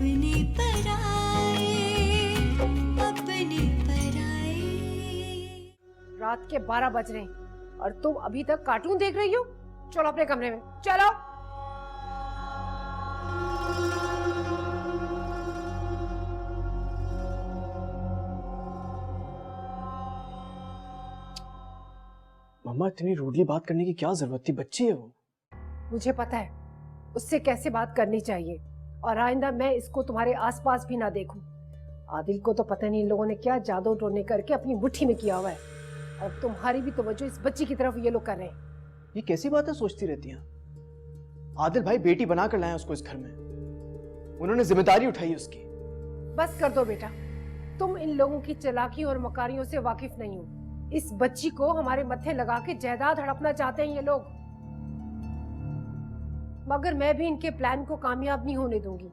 अपने पराए, अपने पराए। रात के 12 बज रहे हैं और तुम अभी तक कार्टून देख रही हो? चलो अपने कमरे में, चलो। मम्मा इतनी रूडली बात करने की क्या जरूरत थी? बच्ची है वो। मुझे पता है उससे कैसे बात करनी चाहिए, और आइंदा मैं इसको तुम्हारे आसपास भी ना देखूं। आदिल को तो पता नहीं इन लोगों ने क्या जादू टोने करके अपनी मुट्ठी में किया हुआ है, और तुम्हारी भी तवज्जो इस बच्ची की तरफ ये लोग कर रहे हैं। ये कैसी बातें सोचती रहती हैं? आदिल भाई बेटी बना कर लाए उसको इस घर में, उन्होंने जिम्मेदारी उठाई उसकी। बस कर दो बेटा, तुम इन लोगों की चालाकी और मकारियों से वाकिफ नहीं हो। इस बच्ची को हमारे मत्थे लगा के जायदाद हड़पना चाहते हैं ये लोग, मगर मैं भी इनके प्लान को कामयाब नहीं होने दूंगी।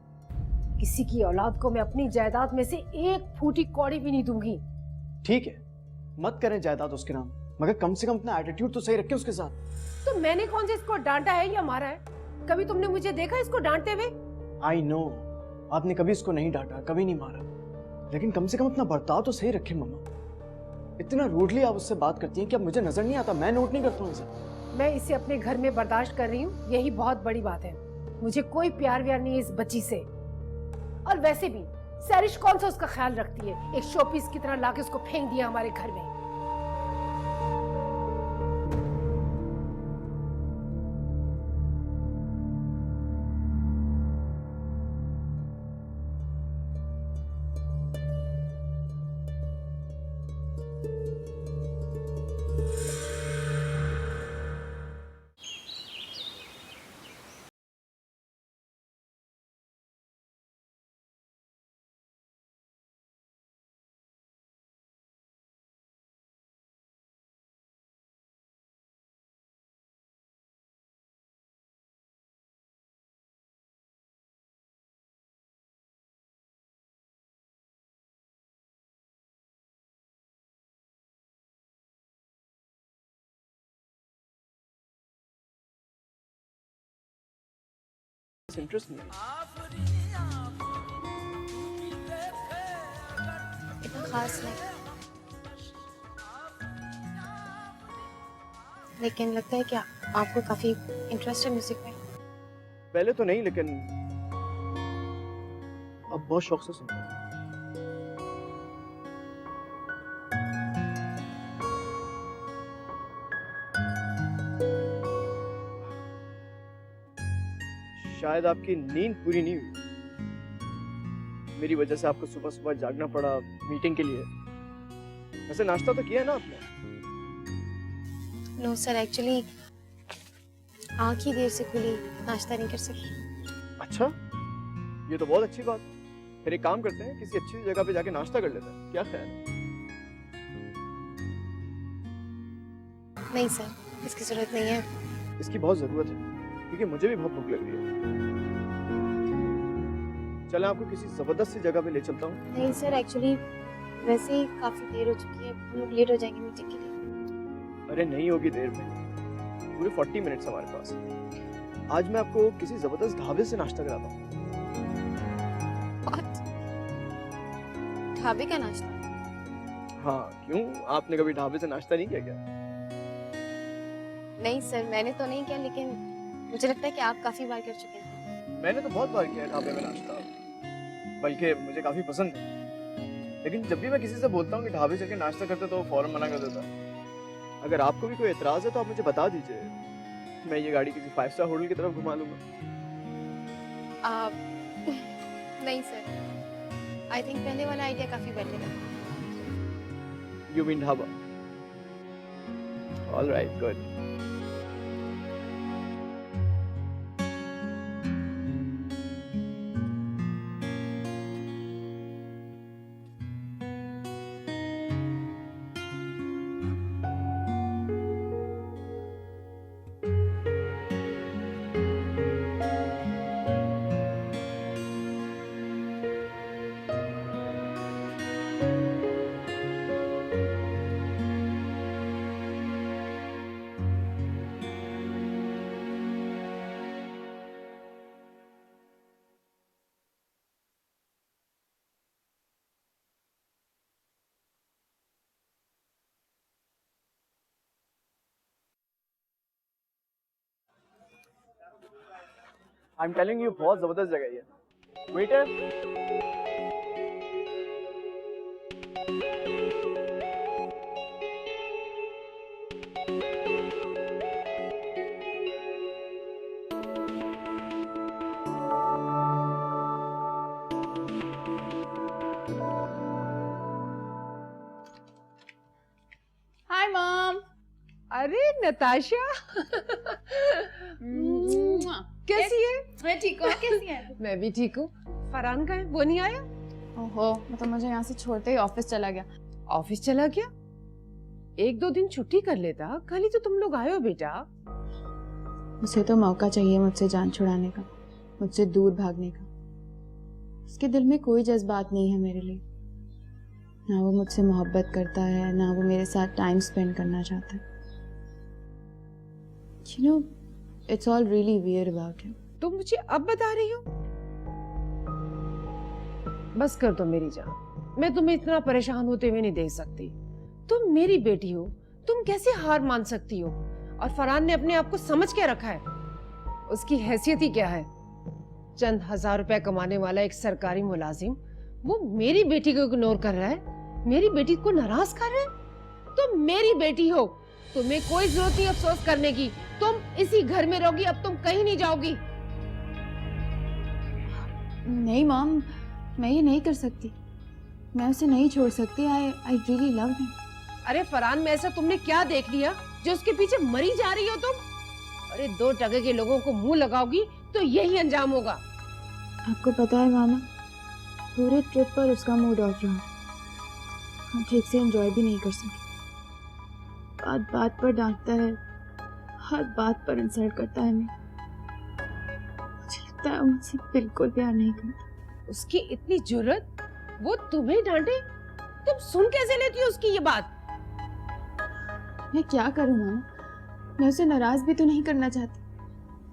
किसी की औलाद को मैं अपनी जायदाद में से एक फूटी कौड़ी भी नहीं दूंगी। ठीक है, मत करें जायदाद उसके नाम, मगर कम से कम अपना एटीट्यूड तो सही रखें उसके साथ। तो मैंने कौन से इसको डांटा है या मारा है? कभी तुमने मुझे देखा इसको डांटते हुए? आई नो, आपने कभी इसको नहीं डांटा, कभी नहीं मारा, लेकिन कम से कम अपना बर्ताव तो सही रखें मम्मा। इतना रूडली आप उससे बात करती हैं कि अब मुझे नजर नहीं आता? मैं नोट नहीं करता हूँ इसे। मैं इसे अपने घर में बर्दाश्त कर रही हूँ, यही बहुत बड़ी बात है। मुझे कोई प्यार व्यार नहीं है इस बच्ची से। और वैसे भी सैरिश कौन सा उसका ख्याल रखती है? एक शोपीस की तरह लाके उसको फेंक दिया हमारे घर में। इंटरेस्ट नहीं इतना खास नहीं, लेकिन लगता है कि आपको काफी इंटरेस्ट है म्यूजिक में। पहले तो नहीं, लेकिन अब बहुत शौक से सुनता हूँ। शायद आपकी नींद पूरी नहीं हुई, मेरी वजह से आपको सुबह सुबह जागना पड़ा मीटिंग के लिए। वैसे नाश्ता तो किया ना आपने? नो सर, एक्चुअली आँख ही देर से खुली, नाश्ता नहीं कर सकी। अच्छा, ये तो बहुत अच्छी बात। फिर एक काम करते हैं, किसी अच्छी जगह पे जाके नाश्ता कर लेते हैं, क्या ख्याल है? नहीं सर, इसकी जरूरत नहीं है। इसकी बहुत जरूरत है, क्योंकि मुझे भी बहुत भूख लग रही है। चलें आपको किसी जबरदस्त सी जगह पे ले चलता हूँ। नहीं सर, एक्चुअली वैसे ही काफी देर हो चुकी है, हम लोग लेट हो जाएंगे मीटिंग के लिए। अरे नहीं होगी देर में, पूरे 40 मिनट्स हमारे पास। आज मैं आपको किसी जबरदस्त ढाबे से नाश्ता कराता हूँ। What? ढाबे का नाश्ता? हाँ, क्यों? आपने कभी ढाबे से नाश्ता नहीं किया क्या? नहीं सर, मैंने तो नहीं किया, लेकिन मुझे लगता है कि आप काफी बार कर चुके हैं। मैंने तो बहुत बार किया है ढाबे में नाश्ता, बल्कि मुझे काफी पसंद है। लेकिन जब भी मैं किसी से बोलता हूँ कि ढाबे चल के नाश्ता करते तो वो फौरन मना कर देता। अगर आपको भी कोई एतराज है तो आप मुझे बता दीजिए, मैं ये गाड़ी किसी 5 स्टार होटल की तरफ घुमा लूंगा। नहीं सर, आई थिंक पहले वाला आइडिया काफी बेटर है। You mean dhaba? Alright, good. I am telling you, बहुत जबरदस्त जगह है ये। Waiter, hi mom. अरे नताशा कैसी है? मैं ठीक हूँ, कैसी है? मैं भी ठीक हूँ। फरहान का है, वो नहीं आया? ओहो, मतलब मुझे यहाँ से छोड़ते ही ऑफिस चला गया। ऑफिस चला गया? 1-2 दिन छुट्टी कर लेता, कल ही तो तुम लोग आए हो बेटा। उसे तो मौका चाहिए मुझसे जान छुड़ाने का, मुझसे दूर भागने का। उसके दिल में कोई जज्बात नहीं है मेरे लिए। ना वो मुझसे मोहब्बत करता है, ना वो मेरे साथ टाइम स्पेंड करना चाहता है। You know, it's all really weird about him. तुम मुझे अब बता रही हो? बस कर दो मेरी जान, मैं तुम्हें इतना परेशान होते हुए नहीं देख सकती। तुम मेरी बेटी हो, तुम कैसे हार मान सकती हो? और फरहान ने अपने आप को समझ के रखा है, उसकी हैसियत ही क्या है? चंद हजार रुपए कमाने वाला एक सरकारी मुलाजिम, वो मेरी बेटी को इग्नोर कर रहा है, मेरी बेटी को नाराज कर रहा है। तुम मेरी बेटी हो, तुम्हें कोई जरूरत नहीं अफसोस करने की। तुम इसी घर में रहोगी, अब तुम कहीं नहीं जाओगी। नहीं मॉम, मैं ये नहीं कर सकती। मैं उसे नहीं छोड़ सकती। I really love him. अरे फरहान में ऐसा तुमने क्या देख लिया जो उसके पीछे मरी जा रही हो तुम? अरे 2 टके के लोगों को मुंह लगाओगी तो यही अंजाम होगा। आपको पता है मामा, पूरे ट्रिप पर उसका मूड ऑफ रहा। हम ठीक से एंजॉय भी नहीं कर सके। बात बात पर डांटता है, हर बात पर इंसल्ट करता है। मुझे लगता है वो मुझसे बिल्कुल प्यार नहीं करता। उसकी इतनी जुर्रत, वो तुम्हें डांटे? तुम सुन कैसे लेती हो उसकी ये बात? मैं क्या करूं मामा, मैं उसे नाराज भी तो नहीं करना चाहती।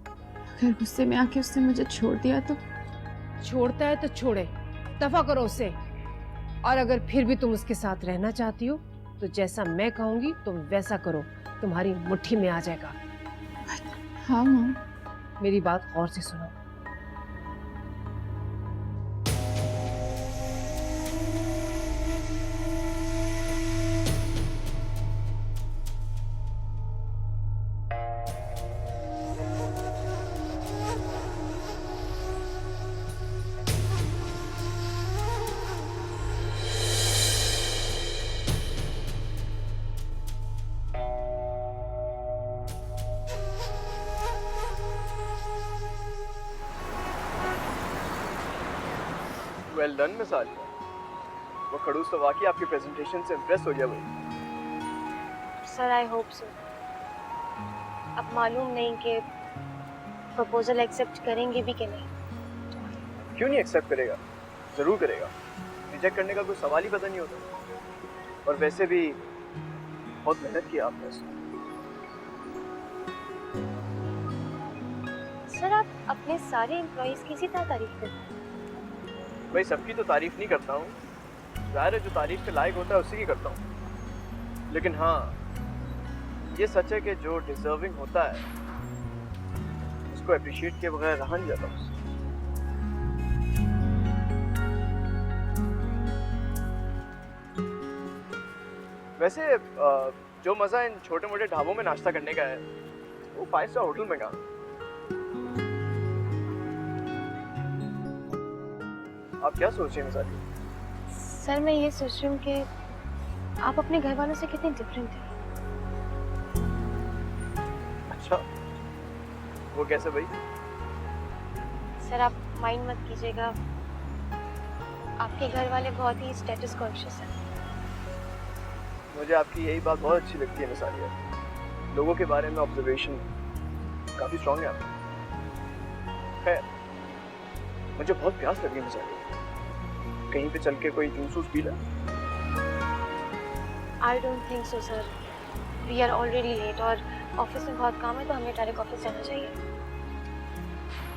अगर गुस्से में आके उसने मुझे छोड़ दिया तो? छोड़ता है तो छोड़े, दफा करो उसे। और अगर फिर भी तुम उसके साथ रहना चाहती हो तो जैसा मैं कहूंगी तुम वैसा करो, तुम्हारी मुट्ठी में आ जाएगा। हाँ माँ। मेरी बात गौर से सुनो। वेल डन मिसाल। वो खड़ूस तो वाकई आपकी प्रेजेंटेशन से इम्प्रेस हो गया भाई। Sir I hope so. अब मालूम नहीं कि प्रपोजल एक्सेप्ट करेंगे भी कि नहीं। क्यों नहीं एक्सेप्ट करेगा? जरूर करेगा। रिजेक्ट करने का कोई सवाल ही पता नहीं होता। और वैसे भी बहुत मेहनत की आपने इसमें। सर आप अपने सारे एम्प्लॉइज की इसी तरह तारीफ करते हैं। भाई सबकी तो तारीफ नहीं करता हूँ, ज़ाहिर है जो तारीफ के लायक होता है उसी की करता हूँ। लेकिन हाँ, ये सच है कि जो डिजर्विंग होता है उसको अप्रिशिएट किए बगैर रहा नहीं जाता उससे। वैसे जो मज़ा इन छोटे मोटे ढाबों में नाश्ता करने का है वो 5 स्टार होटल में कहाँ? आप क्या सोच रहे हैं मिसाली? सर मैं ये सोच रही हूँ कि आप अपने घर वालों से कितने डिफरेंट हैं। अच्छा, वो कैसे भाई? सर आप माइंड मत कीजिएगा, आपके घर वाले बहुत ही स्टेटस कॉन्शियस हैं। मुझे आपकी यही बात बहुत अच्छी लगती है मिसालिया। लोगों के बारे में ऑब्जर्वेशन काफ़ी स्ट्रॉन्ग है आपका। खैर, मुझे बहुत प्यास लगी मिसालिया, कहीं पे चल के कोई जूस वूस पी ले। I don't think so sir, we are already late और ऑफिस में बहुत काम है तो हमें डायरेक्ट ऑफिस जाना चाहिए।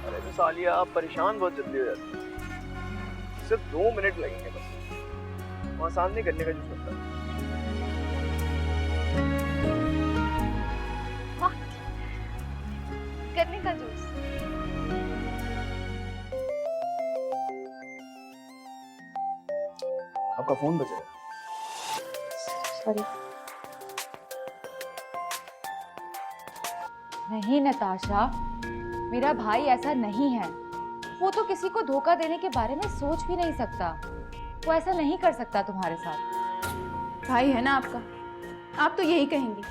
अरे मिसालिया, आप परेशान बहुत जल्दी हो जाती हैं। सिर्फ 2 मिनट लगेंगे बस, वहाँ सामने करने का जूस होता है। गन्ने का जूस? आपका फोन बज रहा है। सॉरी। नहीं नताशा, मेरा भाई ऐसा नहीं है। वो तो किसी को धोखा देने के बारे में सोच भी नहीं सकता। वो ऐसा नहीं कर सकता तुम्हारे साथ। भाई है ना आपका, आप तो यही कहेंगी,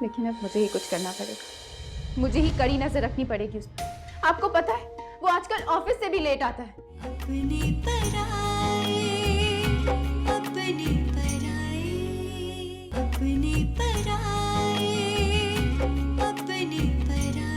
लेकिन अब मुझे ही कुछ करना पड़ेगा। मुझे ही कड़ी नजर रखनी पड़ेगी उस पर। आपको पता है वो आजकल ऑफिस से भी लेट आता है। अपने पराए, अपने पराए, अपने पराए, अपने पराए।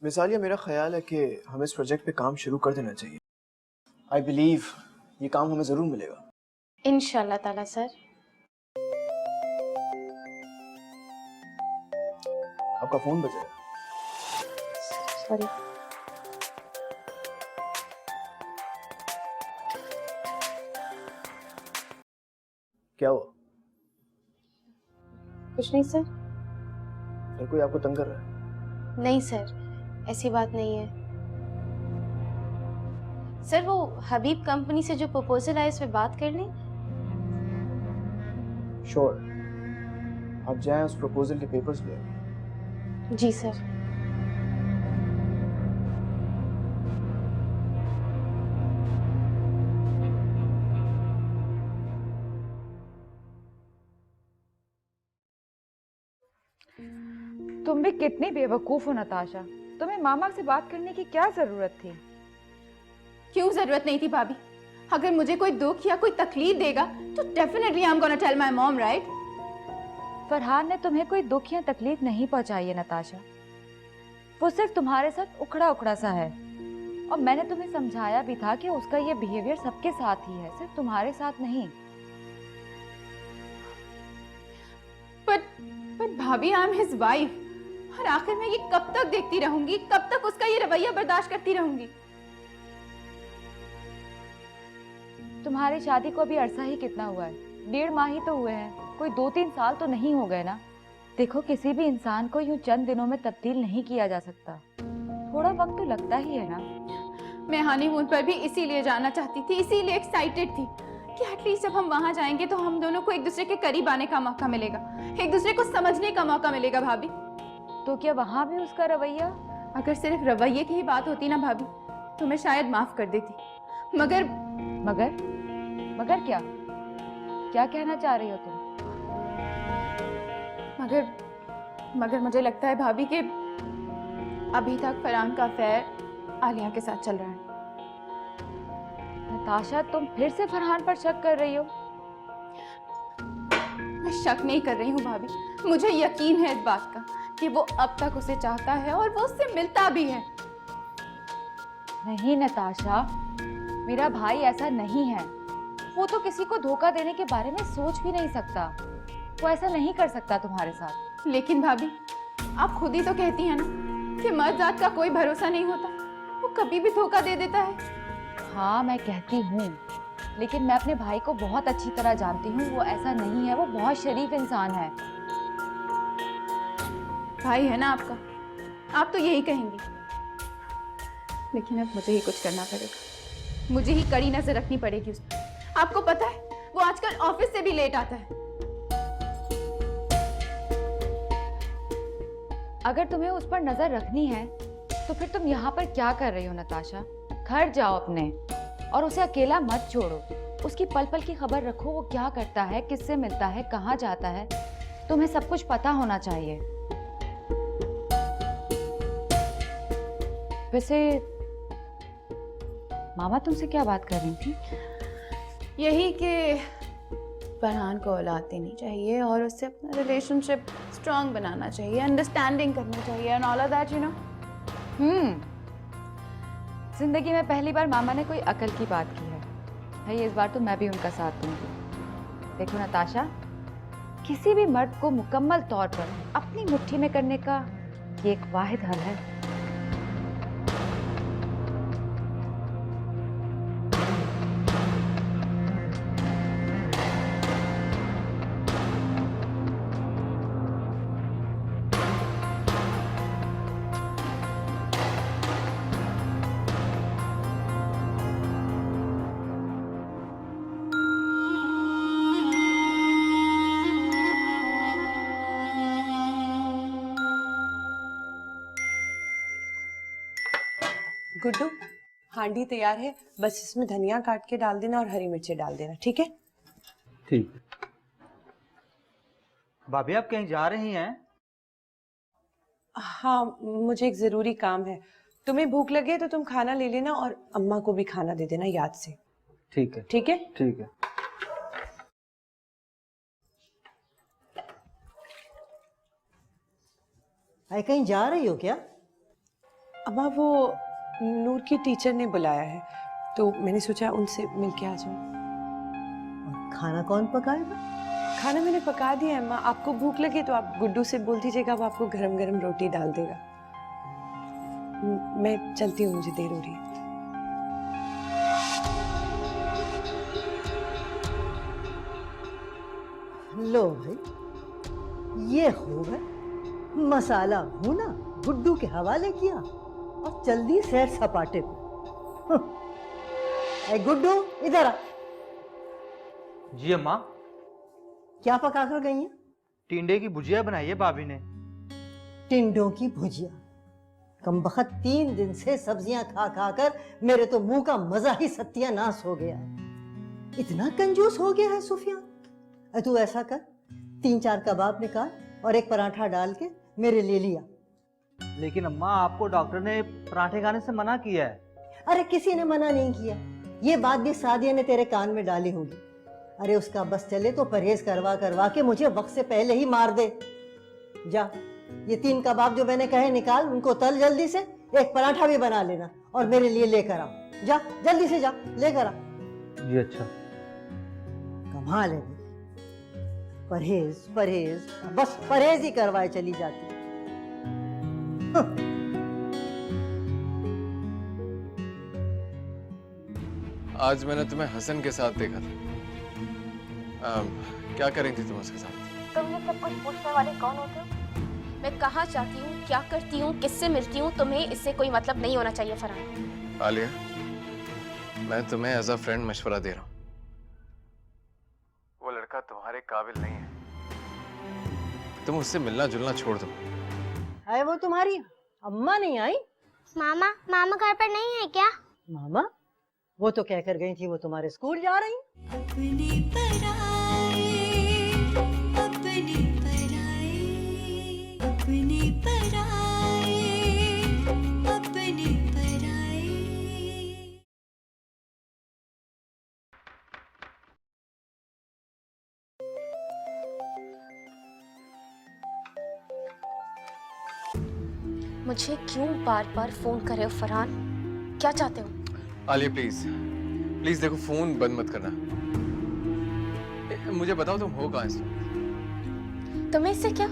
मिसालिया, मेरा ख्याल है कि हमें इस प्रोजेक्ट पे काम शुरू कर देना चाहिए। आई बिलीव ये काम हमें जरूर मिलेगा। इंशाल्लाह ताला सर। आपका फोन बज रहा है। सॉरी। क्या हुआ? कुछ नहीं सर। फिर कोई आपको तंग कर रहा है? नहीं सर, ऐसी बात नहीं है सर। वो हबीब कंपनी से जो प्रपोजल आया, इस पे बात कर लें। श्योर। आप जाएं, उस प्रपोजल के पेपर्स ले आएं। जी सर। तुम भी कितनी बेवकूफ हो नताशा। तुम्हें मामा से बात करने की क्या जरूरत थी? क्यों जरूरत नहीं थी भाभी? अगर मुझे कोई दुख या कोई तकलीफ देगा तो definitely I am gonna tell my mom, right? Farhan ने तुम्हें कोई दुख या तकलीफ नहीं पहुंचाई है नताशा। वो सिर्फ तुम्हारे साथ उखड़ा उखड़ा सा है। और मैंने तुम्हें समझाया भी था कि उसका ये बिहेवियर सबके साथ ही है, सिर्फ तुम्हारे साथ नहीं। बट भाभी, आई एम हिज वाइफ। और आखिर मैं ये कब तक देखती रहूंगी? कब तक उसका ये रवैया बर्दाश्त करती रहूंगी? तुम्हारी शादी को अभी अरसा ही कितना हुआ है? 1.5 माह ही तो हुए हैं, कोई 2-3 साल तो नहीं हो गए ना। देखो, किसी भी इंसान को यूं चंद दिनों में तब्दील नहीं किया जा सकता। थोड़ा वक्त तो लगता ही है ना। मैं हनीमून पर भी इसीलिए जाना चाहती थी, इसीलिए एक्साइटेड थी कि एटलीस्ट जब हम वहां जाएंगे तो हम दोनों को एक दूसरे के करीब आने का मौका मिलेगा, एक दूसरे को समझने का मौका मिलेगा। भाभी, तो क्या वहां भी उसका रवैया? अगर सिर्फ रवैये की ही बात होती ना भाभी, तो मैं शायद माफ कर देती। मगर मगर मगर क्या क्या कहना चाह रही हो तुम? मगर मुझे लगता है भाभी कि अभी तक फरहान का अफेयर आलिया के साथ चल रहा है। नताशा, तुम फिर से फरहान पर शक कर रही हो? मैं शक नहीं कर रही हूँ भाभी, मुझे यकीन है इस बात का कि वो अब तक उसे चाहता है और वो उससे मिलता भी है। नहीं नताशा, मेरा भाई ऐसा नहीं है। वो तो किसी को धोखा देने के बारे में सोच भी नहीं सकता। वो ऐसा नहीं कर सकता तुम्हारे साथ। लेकिन भाभी, आप खुद ही तो कहती हैं ना कि मर्द जात का कोई भरोसा नहीं होता, वो कभी भी धोखा दे देता है। हाँ, मैं कहती हूँ, लेकिन मैं अपने भाई को बहुत अच्छी तरह जानती हूँ, वो ऐसा नहीं है, वो बहुत शरीफ इंसान है। भाई है ना आपका, आप तो यही कहेंगी, लेकिन अब मुझे ही कुछ करना पड़ेगा। मुझे ही कड़ी नजर रखनी पड़ेगी उस पर। आपको पता है वो आजकल ऑफिस से भी लेट आता है। अगर तुम्हें उस पर नजर रखनी है तो फिर तुम यहाँ पर क्या कर रही हो नताशा? घर जाओ अपने और उसे अकेला मत छोड़ो। उसकी पल पल की खबर रखो, वो क्या करता है, किससे मिलता है, कहाँ जाता है, तुम्हें सब कुछ पता होना चाहिए। वैसे मामा तुमसे क्या बात कर रही थी? यही कि फरहान को औलाद देनी चाहिए और उससे अपना रिलेशनशिप स्ट्रांग बनाना चाहिए, अंडरस्टैंडिंग करना चाहिए and all of that, you know. जिंदगी में पहली बार मामा ने कोई अकल की बात की है भाई। इस बार तो मैं भी उनका साथ दूंगी। देखो नताशा, किसी भी मर्द को मुकम्मल तौर पर अपनी मुट्ठी में करने का ये एक वाहिद हल है। गुड्डू, हांडी तैयार है, बस इसमें धनिया काट के डाल देना और हरी मिर्ची डाल देना, ठीक है? ठीक। भाभी आप कहीं जा रही हैं? हाँ, मुझे एक जरूरी काम है। तुम्हें भूख लगे तो तुम खाना ले लेना और अम्मा को भी खाना दे देना याद से। ठीक है। ठीक है? ठीक है। कहीं जा रही हो क्या? अम्मा, वो नूर की टीचर ने बुलाया है तो मैंने सोचा उनसे मिल के आ जाऊं। खाना कौन पकाएगा? खाना मैंने पका दिया है अम्मा। आपको भूख लगे तो आप गुड्डू से बोल दीजिएगा, वो आपको गरम गरम रोटी डाल देगा। मैं चलती हूँ, मुझे देर हो रही है। लो भाई, ये हो गए। मसाला भूना, गुड्डू के हवाले किया और चल दी सैर सपाटे पे। ऐ गुड्डू, इधर आ। जी अम्मा। क्या पका कर गई है? टिंडे की भुजिया बनाई है भाभी ने। टिंडों की भुजिया? कमबख्त 3 दिन से सब्जियां खा खा कर मेरे तो मुंह का मजा ही सत्यानाश हो गया है। इतना कंजूस हो गया है सुफियान। तू ऐसा कर, 3-4 कबाब निकाल और एक पराठा डाल के मेरे लिए लिया। लेकिन अम्मा, आपको डॉक्टर ने पराठे खाने से मना किया है। अरे किसी ने मना नहीं किया, ये बात भी सादिया ने तेरे कान में डाली होगी। अरे उसका बस चले तो परहेज करवा करवा के मुझे वक्त से पहले ही मार दे। जा, ये 3 कबाब जो मैंने कहे निकाल, उनको तल जल्दी से, एक पराठा भी बना लेना और मेरे लिए लेकर आओ। जा जल्दी से, जा लेकर आ। जी अच्छा। कमाल है, परहेज परहेज, बस परहेज ही करवाए चली जाती। आज मैंने तुम्हें हसन के साथ देखा था। क्या कर रही थी तुम उसके साथ? तुम ये सब कुछ पूछने वाले कौन होते हो? मैं कहाँ जाती हूँ, क्या करती हूँ, किससे मिलती हूँ, तुम्हें इससे कोई मतलब नहीं होना चाहिए फरहान। आलिया, मैं तुम्हें एज अ फ्रेंड मशवरा दे रहा हूँ। वो लड़का तुम्हारे काबिल नहीं है। तुम उससे मिलना जुलना छोड़ दो। है वो तुम्हारी अम्मा नहीं आई? मामा घर पर नहीं है क्या? मामा? वो तो कहकर गई थी वो तुम्हारे स्कूल जा रही। अपने पराए, अपने पराए, अपने पराए, अपने पराए। मुझे क्यों बार बार फोन कर रहे हो फरहान? क्या चाहते हो? आलिया प्लीज प्लीज देखो, फोन बंद मत करना। मुझे बताओ तुम हो कहाँ इस वक्त? तुम्हें इससे क्या?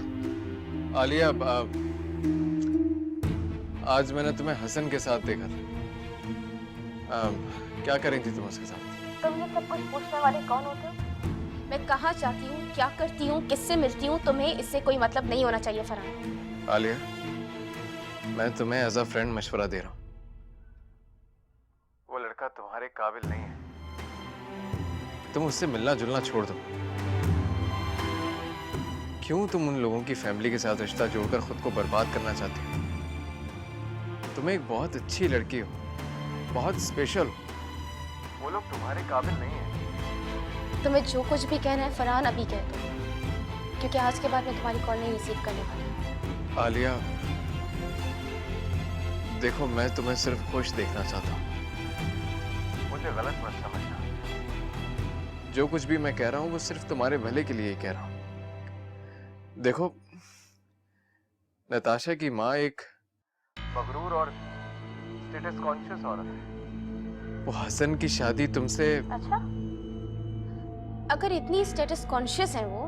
आलिया, आज मैंने तुम्हें हसन के साथ देखा था। क्या कर रही थी तुम उसके साथ? तुम ये सब कुछ पूछने वाले कौन होते हो? मैं कहाँ जाती हूँ, क्या करती हूँ, किससे मिलती हूँ, तुम्हें इससे कोई मतलब नहीं होना चाहिए फरहान। आलिया, मैं तुम्हें एज अ फ्रेंड मशवरा दे रहा हूँ। वो लड़का तुम्हारे काबिल नहीं है। तुम उससे मिलना जुलना छोड़ दो। क्यों तुम उन लोगों की फैमिली के साथ रिश्ता जोड़कर खुद को बर्बाद करना चाहती हो? तुम एक बहुत अच्छी लड़की हो, बहुत स्पेशल हो। वो लोग तुम्हारे काबिल नहीं है। तुम्हें जो कुछ भी कहना है फरहान अभी कह दो, क्योंकि आज के बाद मैं तुम्हारी कॉल नहीं रिसीव करने वाली। आलिया, देखो मैं तुम्हें सिर्फ खुश देखना चाहता हूँ। मुझे गलत मत समझना। जो कुछ भी मैं कह रहा हूँ वो सिर्फ तुम्हारे भले के लिए ही कह रहा हूँ। देखो, नताशा की माँ एक मगरूर और स्टेटस कॉन्शियस औरत है। वो हसन की शादी तुमसे। अच्छा, अगर इतनी स्टेटस कॉन्शियस है वो,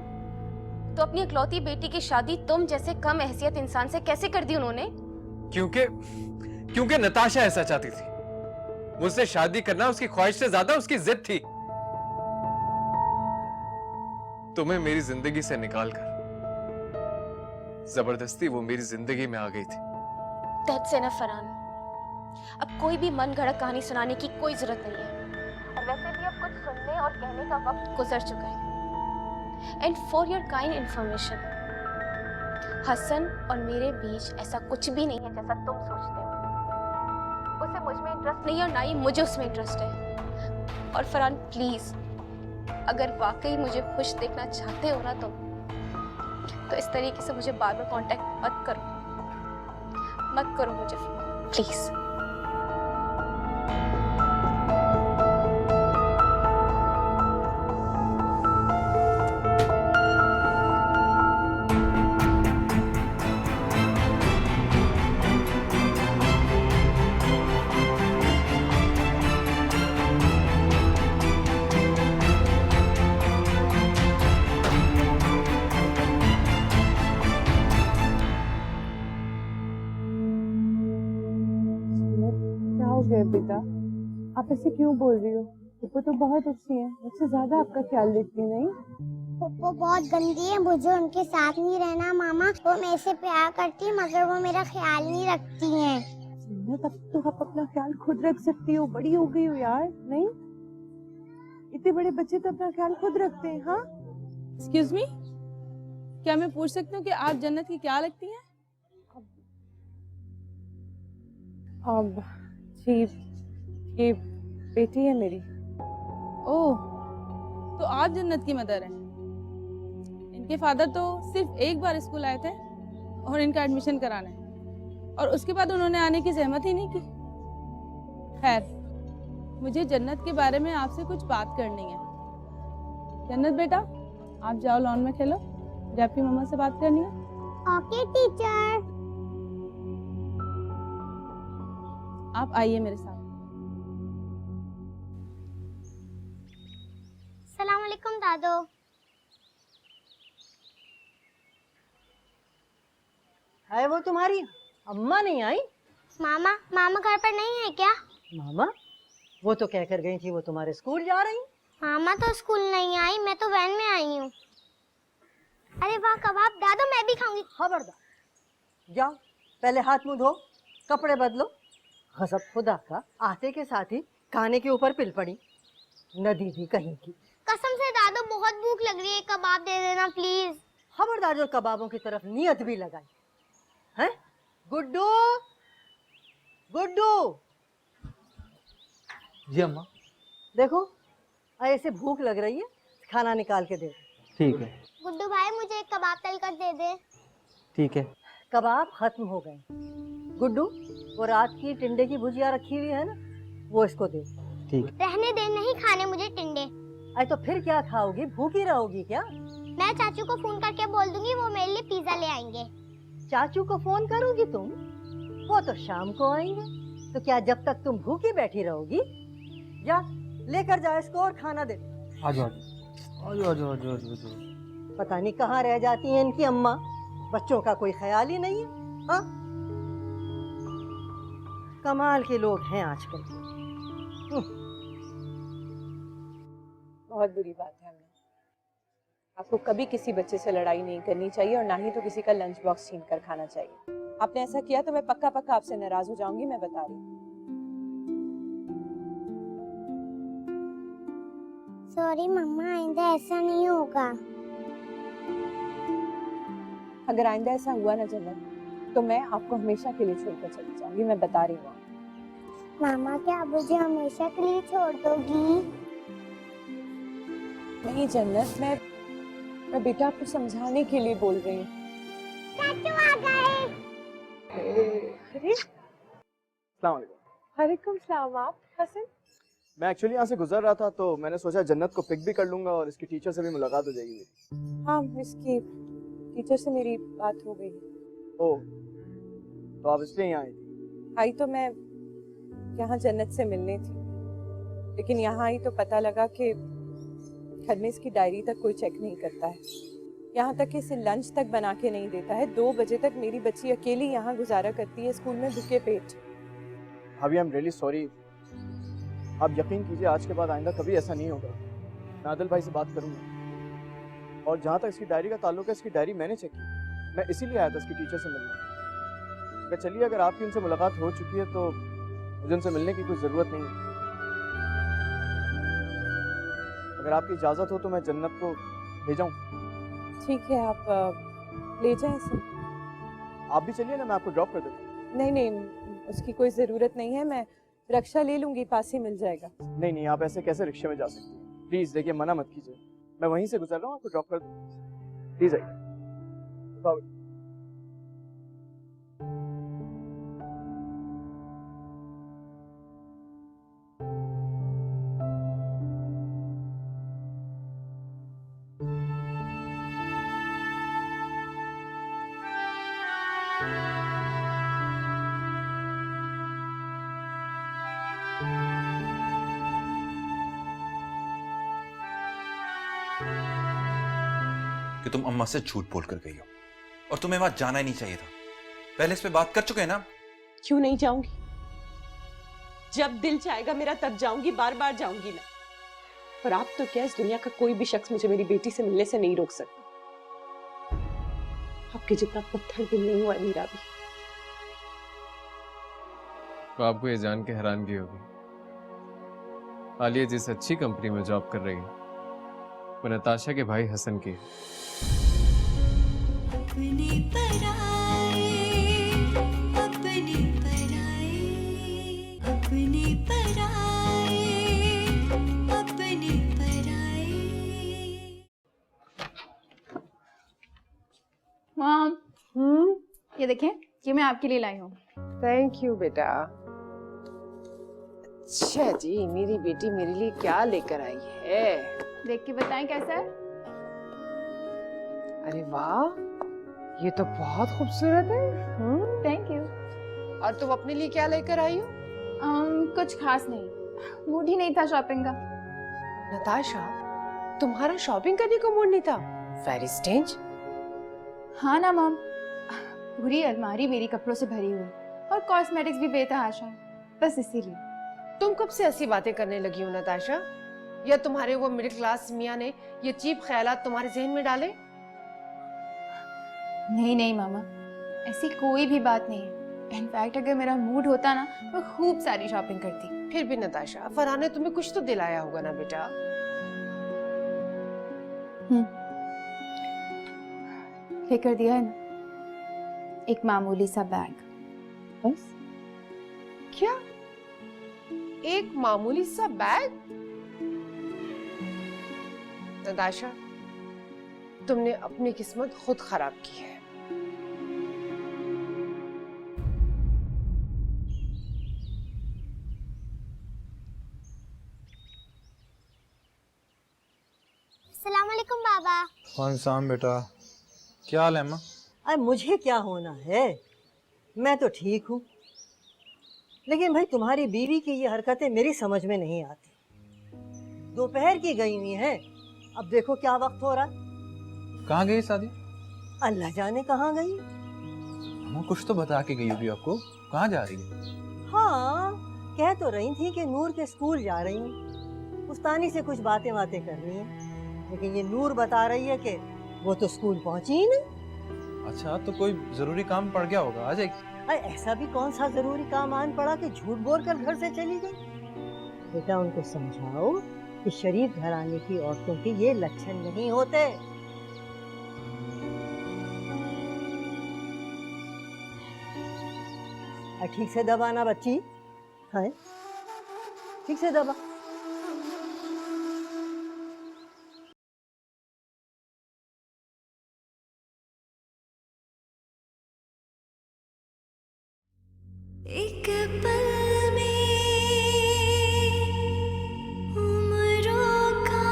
तो अपनी इकलौती बेटी की शादी तुम जैसे कम हैसियत इंसान से कैसे कर दी उन्होंने? क्योंकि नताशा ऐसा चाहती थी। मुझसे शादी करना उसकी ख्वाहिश से ज्यादा उसकी जिद थी। तुम्हें मेरी जिंदगी से निकालकर जबरदस्ती वो मेरी जिंदगी में आ गई थी। That's enough, Farhan. अब कोई भी मन गढ़ंत कहानी सुनाने की कोई जरूरत नहीं है, और वैसे भी अब कुछ सुनने और कहने का वक्त गुजर चुका है। And for your kind information, Hasan और मेरे बीच ऐसा कुछ भी नहीं है जैसा तुम सोचते हो। उसे मुझ में इंटरेस्ट नहीं है और ना ही मुझे उसमें इंटरेस्ट है। और फरहान प्लीज, अगर वाकई मुझे खुश देखना चाहते हो ना तुम, तो इस तरीके से मुझे बार बार कांटेक्ट मत करो मुझे प्लीज। बेटा, आप ऐसे क्यों बोल रही हो? पप्पू तो बहुत अच्छी है, मुझसे ज्यादा आपका ख्याल रखती नहीं। पप्पू बहुत गंदी है, मुझे उनके साथ नहीं रहना मामा। वो मेरे से प्यार करती है मगर वो मेरा ख्याल नहीं रखती हैं। तब तो आप अपना ख्याल खुद रख सकती हो, बड़ी हो गई हो यार। नहीं, इतने बड़े बच्चे तो अपना ख्याल खुद रखते हैं। हाँ, एक्सक्यूज मी, क्या मैं पूछ सकती हूँ कि आप जन्नत की क्या लगती हैं? अब जी, ये बेटी है मेरी। ओह, तो आप जन्नत की मदर हैं। इनके फादर तो सिर्फ एक बार स्कूल आए थे और इनका एडमिशन कराने, और उसके बाद उन्होंने आने की जहमत ही नहीं की। खैर, मुझे जन्नत के बारे में आपसे कुछ बात करनी है। जन्नत बेटा, आप जाओ लॉन में खेलो, मुझे आपकी मम्मा से बात करनी है। Okay teacher. आप आइए मेरे साथ। सलाम अलैकुम दादो। है वो तुम्हारी अम्मा नहीं आई? मामा घर पर नहीं है क्या? मामा? वो तो कहकर गई थी वो तुम्हारे स्कूल जा रही। मामा तो स्कूल नहीं आई, मैं तो वैन में आई हूँ। अरे वाह कबाब, दादो मैं भी खाऊंगी। खबरदार, जाओ पहले हाथ मुंह धो, कपड़े बदलो। गजब खुदा का, आते के साथ ही खाने के ऊपर पिल पड़ी, नदी भी कहीं की। कसम से दादो बहुत भूख लग रही है, कबाब दे देना प्लीज। खबरदार जो कबाबों की तरफ नियत भी लगाई है। गुड्डू, गुड्डू। जी अम्मा। देखो ऐसे भूख लग रही है, खाना निकाल के दे। ठीक है। गुड्डू भाई मुझे एक कबाब तल कर दे दे। ठीक है। कबाब खत्म हो गए। गुड्डू, वो रात की टिंडे की भुजिया रखी हुई है ना, वो इसको दे। ठीक। रहने दे, नहीं खाने मुझे टिंडे। अरे तो फिर क्या खाओगी, भूखी रहोगी क्या? मैं चाचू को फोन करके बोल दूंगी, वो मेरे लिए पिज्जा ले आएंगे। चाचू को फोन करोगी तुम? वो तो शाम को आएंगे, तो क्या जब तक तुम भूखी बैठी रहोगी? जा लेकर जा इसको और खाना दे। आ जाओ आ जाओ। पता नहीं कहाँ रह जाती हैं इनकी अम्मा, बच्चों का कोई ख्याल ही नहीं है। हाँ, कमाल के लोग हैं आजकल। बहुत बुरी बात है अम्मा। आपको कभी किसी बच्चे से लड़ाई नहीं करनी चाहिए और ना ही तो किसी का लंच बॉक्स छीन कर खाना चाहिए। आपने ऐसा किया तो मैं पक्का पक्का आपसे नाराज हो जाऊंगी, मैं बता रही हूँ। सॉरी मम्मा, आइंदा ऐसा नहीं होगा। अगर आइंदा ऐसा हुआ ना जन्नत, तो मैं आपको हमेशा के लिए छोड़कर चली जाऊंगी, मैं बता रही हूँ। मामा क्या आप मुझे हमेशा के लिए छोड़ दोगी? नहीं जन्नत, मैं बेटा आपको समझाने के लिए बोल रही हूँ। चाचू आ गए। अरे अस्सलाम वालेकुम। वालेकुम सलाम। आप हसन? मैं एक्चुअली यहाँ से गुजर रहा था तो मैंने सोचा जन्नत को पिक भी कर लूंगा और इसकी टीचर से भी मुलाकात हो जाएगी मेरी। हाँ, इसकी टीचर से मेरी बात हो गई। ओह, तो आप इसलिए यहाँ आई थी? आई तो मैं यहाँ जन्नत से मिलने थी, लेकिन यहाँ आई तो पता लगा कि घर में इसकी डायरी तक कोई चेक नहीं करता है। यहाँ तक कि इसे लंच तक बना के नहीं देता है। 2 बजे तक मेरी बच्ची अकेली यहाँ गुजारा करती है स्कूल में भूखे पेट। भाभी, आई एम रियली सॉरी। आप यकीन कीजिए, आज के बाद आइंदा कभी ऐसा नहीं होगा। मैं आदिल भाई से बात करूँगा। और जहाँ तक इसकी डायरी का ताल्लुक है, इसकी डायरी मैंने चेक की। मैं इसीलिए आया था इसकी टीचर से मिलने। अगर चलिए, अगर आपकी उनसे मुलाकात हो चुकी है तो मुझे उनसे मिलने की कोई ज़रूरत नहीं है। अगर आपकी इजाज़त हो तो मैं जन्नत को ले जाऊँ? ठीक है, आप ले जाएं इसे। आप भी चलिए ना, मैं आपको ड्रॉप कर देता हूँ। नहीं, उसकी कोई ज़रूरत नहीं है, मैं रिक्शा ले लूँगी, पास ही मिल जाएगा। नहीं, आप ऐसे कैसे रिक्शे में जा सकती हैं? प्लीज़ देखिए, मना मत कीजिए। मैं वहीं से गुजर रहा हूँ, आपको ड्रॉप कर दूँ। प्लीज़ आइए। कि तुम अम्मा से झूठ बोल कर गई हो और तुम्हें वहां जाना ही नहीं चाहिए था। पहले इस पे बात कर चुके हैं ना। क्यों नहीं जाऊंगी? जब दिल चाहेगा मेरा तब जाऊंगी, बार बार जाऊंगी ना। और आप तो क्या, इस दुनिया का कोई भी शख्स मुझे मेरी बेटी से मिलने से नहीं रोक सकता। आपके जितना पत्थर दिल नहीं हुआ मेरा भी। तो आपको ये जान के हैरानगी होगी, आलिया जिस अच्छी कंपनी में जॉब कर रही है वो नताशा के भाई हसन की है। अपनी पराए, अपनी पराए, अपनी पराए, अपनी पराए। मॉम, ये देखें, ये मैं आपके लिए लाई हूँ। थैंक यू बेटा। अच्छा जी, मेरी बेटी मेरे लिए क्या लेकर आई है? देख के बताएं कैसा है। अरे वाह, ये तो बहुत खूबसूरत है। Thank you. और तुम अपने लिए क्या लेकर आई हो? कुछ खास नहीं, मूड ही नहीं था शॉपिंग का। नताशा, तुम्हारा शॉपिंग करने का मूड नहीं था? Very strange. हाँ ना मॉम, पूरी अलमारी मेरी कपड़ों से भरी हुई और कॉस्मेटिक्स भी बेतहाशा है, बस इसीलिए। तुम कब से ऐसी बातें करने लगी हो नताशा? या तुम्हारे वो मिडिल क्लास मियाँ ने ये चीप ख्यालात तुम्हारे जहन में डाले? नहीं मामा, ऐसी कोई भी बात नहीं है। इनफैक्ट अगर मेरा मूड होता ना, मैं खूब सारी शॉपिंग करती। फिर भी नताशा, फरहान ने तुम्हें कुछ तो दिलाया होगा ना बेटा? लेकर दिया है ना, एक मामूली सा बैग, बस। क्या? एक मामूली सा बैग? नताशा, तुमने अपनी किस्मत खुद खराब की है। अस्सलाम वालेकुम बाबा। कौन साम बेटा, क्या हाल है अम्मा? अरे मुझे क्या होना है, मैं तो ठीक हूँ। लेकिन भाई तुम्हारी बीवी की ये हरकतें मेरी समझ में नहीं आती। दोपहर की गई हुई है, अब देखो क्या वक्त हो रहा। कहाँ गई शादी? अल्लाह जाने कहाँ गई। अम्मा कुछ तो बता के गई होगी आपको, कहाँ जा रही है? हाँ, कह तो रही थी कि नूर के स्कूल जा रही हूँ। उस्तानी से कुछ बातें करनी है, लेकिन ये नूर बता रही है कि वो तो स्कूल पहुंची ही नहीं। अच्छा, तो कोई जरूरी काम पड़ गया होगा, आ जाएगी। अरे ऐसा भी कौन सा जरूरी काम आन पड़ा कि झूठ बोल कर घर से चली गई? बेटा उनको समझाओ कि शरीफ घराने की औरतों के ये लक्षण नहीं होते। ठीक से दबाना बच्ची, है ठीक से दबा। एक पल में उम्रों का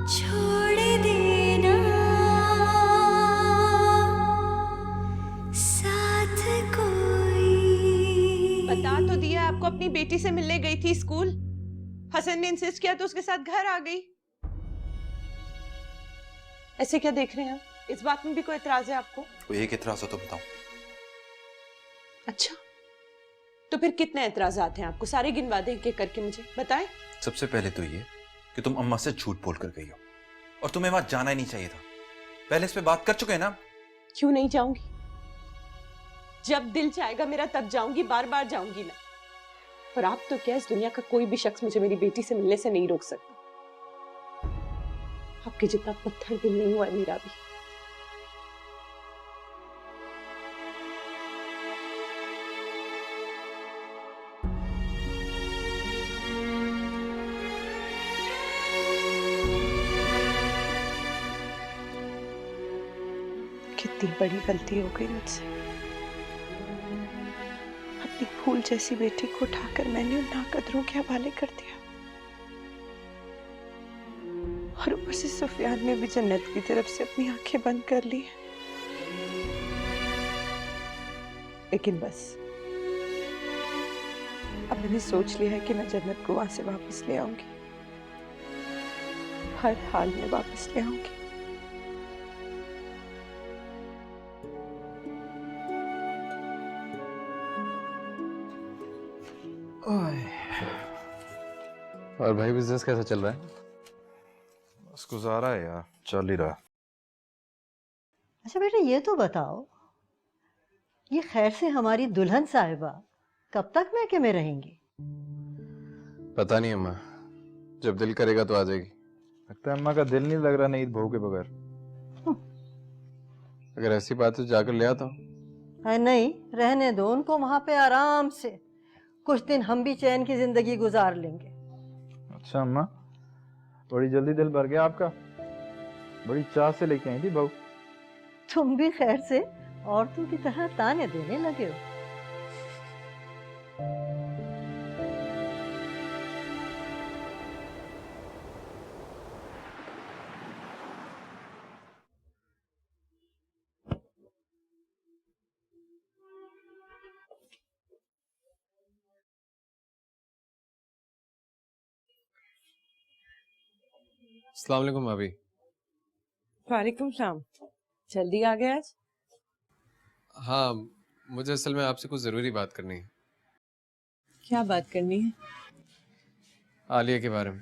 छोड़ देना साथ कोई। बता तो दिया आपको अपनी बेटी से मिलने गई थी स्कूल। हसन ने इंसिस्ट किया तो उसके साथ घर आ गई। ऐसे क्या देख रहे हैं आप? इस बात में भी कोई एतराज है आपको? कोई एक एतराज हो तो बताओ। अच्छा, तो फिर कितने एतराजात हैं आपको? सारे गिनवा दें एक एक करके, मुझे बताएं। सबसे पहले तो ये कि तुम अम्मा से झूठ बोल कर गई हो और तुम्हें वहां जाना ही नहीं चाहिए था। पहले इस पे बात कर चुके हैं ना। क्यों नहीं जाऊंगी? जब दिल चाहेगा मेरा तब जाऊंगी, बार बार जाऊंगी ना। और आप तो क्या, इस दुनिया का कोई भी शख्स मुझे मेरी बेटी से मिलने से नहीं रोक सकता। आपके जितना पत्थर दिल नहीं हुआ है मेरा भी। कितनी बड़ी गलती हो गई मुझसे। अपनी फूल जैसी बेटी को उठाकर मैंने उन नाकदरों के हवाले कर दिया। और ऊपर से सुफियान ने भी जन्नत की तरफ से अपनी आंखें बंद कर ली। लेकिन बस अब मैंने सोच लिया है कि मैं जन्नत को वहां से वापस ले आऊंगी, हर हाल में वापस ले आऊंगी। और भाई बिजनेस कैसा चल रहा है? बस गुजारा है यार, चल ही रहा। अच्छा बेटा ये तो बताओ, ये खैर से हमारी दुल्हन साहिबा कब तक मैके में रहेंगी? पता नहीं अम्मा, जब दिल करेगा तो आ जाएगी। लगता है अम्मा का दिल नहीं लग रहा नहीं बहू के बगैर। अगर ऐसी बात है तो जाकर ले आता हूँ। नहीं, रहने दो उनको वहां पे आराम से। कुछ दिन हम भी चैन की जिंदगी गुजार लेंगे। अच्छा अम्मा, बड़ी जल्दी दिल भर गया आपका। बड़ी चाह से लेके आई थी बहू। तुम भी खैर से औरतों की तरह ताने देने लगे हो। अस्सलाम वालेकुम भाभी। वालेकुम सलाम। जल्दी आ गए आज? हाँ, मुझे असल में आपसे कुछ ज़रूरी बात करनी है। क्या बात करनी है? आलिया के बारे में।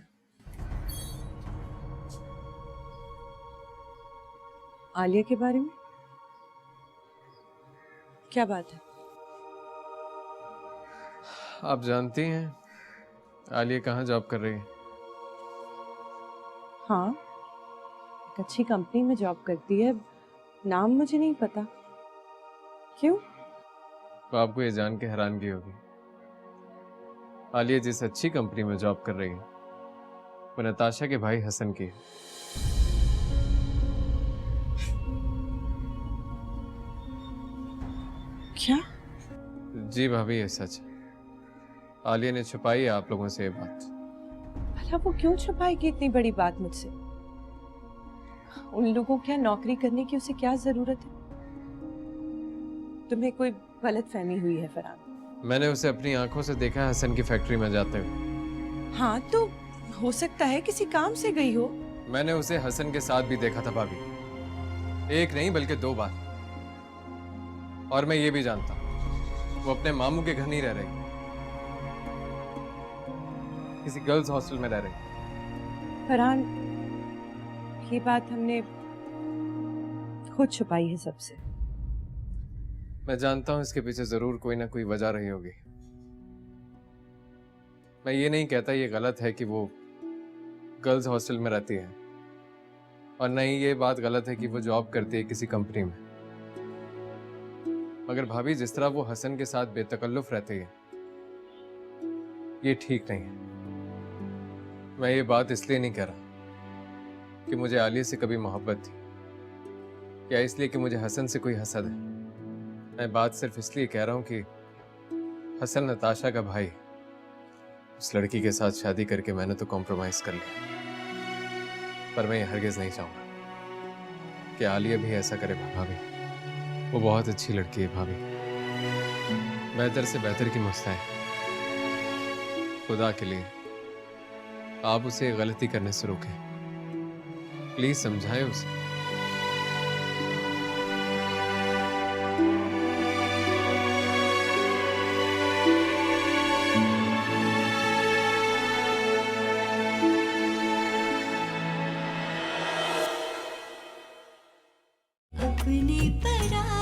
आलिया के बारे में? क्या बात है? आप जानती हैं आलिया कहाँ जॉब कर रही है? हाँ, एक अच्छी कंपनी में जॉब करती है। नाम मुझे नहीं पता। क्यों? तो आपको ये जान के हैरानगी होगी, आलिया जिस अच्छी कंपनी में जॉब कर रही है वो नताशा के भाई हसन की है। क्या? जी भाभी, ये सच है। आलिया ने छुपाई है आप लोगों से ये बात। भला वो क्यों छुपाएगी इतनी बड़ी बात मुझसे? उन लोगों को क्या नौकरी करने की उसे क्या जरूरत है? तुम्हें कोई गलतफहमी हुई है फरहान। मैंने उसे अपनी आंखों से देखा है हसन की फैक्ट्री में जाते हुए। हाँ तो हो सकता है किसी काम से गई हो। मैंने उसे हसन के साथ भी देखा था भाभी, एक नहीं बल्कि 2 बार। और मैं ये भी जानता वो अपने मामू के घर नहीं रह रही। किसी गर्ल्स हॉस्टल में रह रही। फरहान, ये बात हमने खुद छुपाई है सबसे। मैं जानता हूं इसके पीछे जरूर कोई ना कोई वजह रही होगी। मैं ये नहीं कहता ये गलत है कि वो गर्ल्स हॉस्टल में रहती है, और नहीं ये बात गलत है कि वो जॉब करती है किसी कंपनी में। मगर भाभी, जिस तरह वो हसन के साथ बेतकल्लुफ रहती है, ये ठीक नहीं है। मैं ये बात इसलिए नहीं कह रहा कि मुझे आलिया से कभी मोहब्बत थी, या इसलिए कि मुझे हसन से कोई हसद है। मैं बात सिर्फ इसलिए कह रहा हूं कि हसन नताशा का भाई है। उस लड़की के साथ शादी करके मैंने तो कॉम्प्रोमाइज कर लिया, पर मैं ये हरगिज नहीं चाहूंगा कि आलिया भी ऐसा करे। भाभी, वो बहुत अच्छी लड़की है भाभी, बेहतर से बेहतर की मुस्ताह है। खुदा के लिए आप उसे गलती करने से रोकें, प्लीज समझाएं उसे। अपनी पराई